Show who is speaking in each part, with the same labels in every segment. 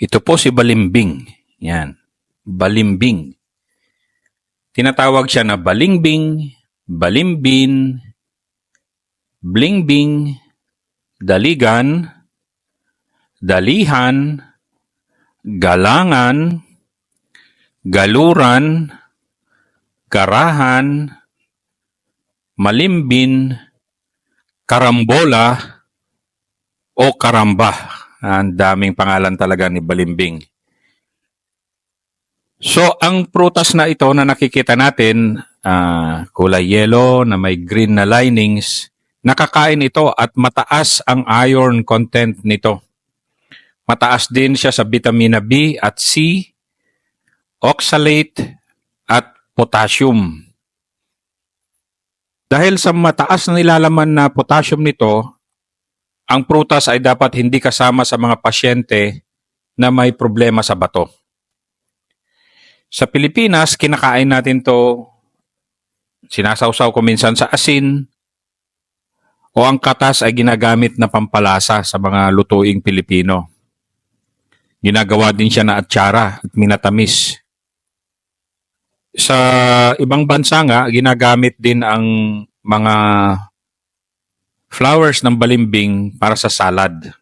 Speaker 1: Ito po si balimbing. Yan. Balimbing. Tinatawag siya na balingbing, balimbin, blingbing, daligan, dalihan, galangan, galuran, karahan, malimbin, karambola, o karamba. Ang daming pangalan talaga ni balimbing. So, ang prutas na ito na nakikita natin, kulay yellow na may green na linings, nakakain ito at mataas ang iron content nito. Mataas din siya sa vitamina B at C, oxalate, at potassium. Dahil sa mataas na nilalaman na potassium nito, ang prutas ay dapat hindi kasama sa mga pasyente na may problema sa bato. Sa Pilipinas, kinakain natin to, sinasawsaw ko minsan sa asin, o ang katas ay ginagamit na pampalasa sa mga lutuing Pilipino. Ginagawa din siya na atsara at minatamis. Sa ibang bansa nga, ginagamit din ang mga flowers ng balimbing para sa salad.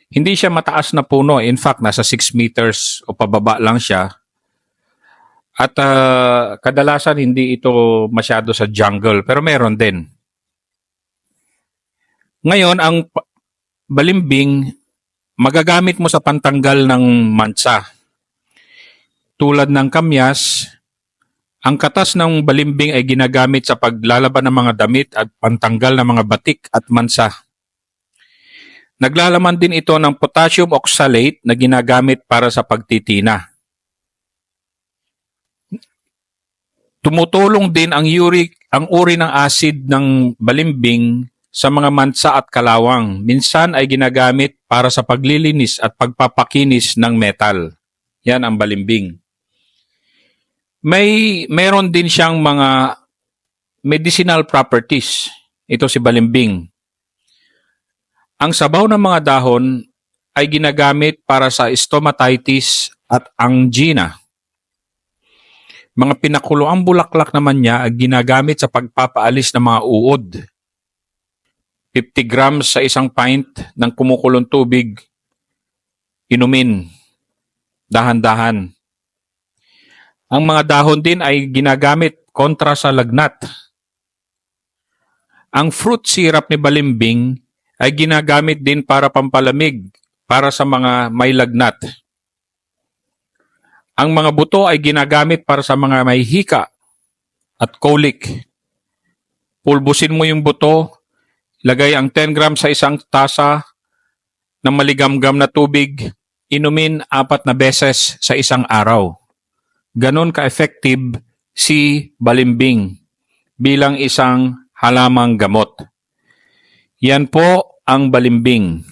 Speaker 1: Hindi siya mataas na puno. In fact, nasa 6 meters o pababa lang siya. At kadalasan hindi ito masyado sa jungle, pero meron din. Ngayon, ang balimbing, magagamit mo sa pantanggal ng mansa. Tulad ng kamyas, ang katas ng balimbing ay ginagamit sa paglalaban ng mga damit at pantanggal ng mga batik at mansa. Naglalaman din ito ng potassium oxalate na ginagamit para sa pagtitina. Tumutulong din ang uri ng acid ng balimbing sa mga mansa at kalawang. Minsan ay ginagamit para sa paglilinis at pagpapakinis ng metal. Yan ang balimbing. Meron din siyang mga medicinal properties. Ito si balimbing. Ang sabaw ng mga dahon ay ginagamit para sa stomatitis at angina. Mga pinakuloang bulaklak naman niya ay ginagamit sa pagpapaalis ng mga uod. 50 grams sa isang pint ng kumukulong tubig, inumin, dahan-dahan. Ang mga dahon din ay ginagamit kontra sa lagnat. Ang fruit syrup ni balimbing ay ginagamit din para pampalamig para sa mga may lagnat. Ang mga buto ay ginagamit para sa mga may hika at colic. Pulbusin mo yung buto, lagay ang 10 grams sa isang tasa ng maligamgam na tubig, inumin 4 na beses sa isang araw. Ganon ka-effective si balimbing bilang isang halamang gamot. Yan po ang balimbing.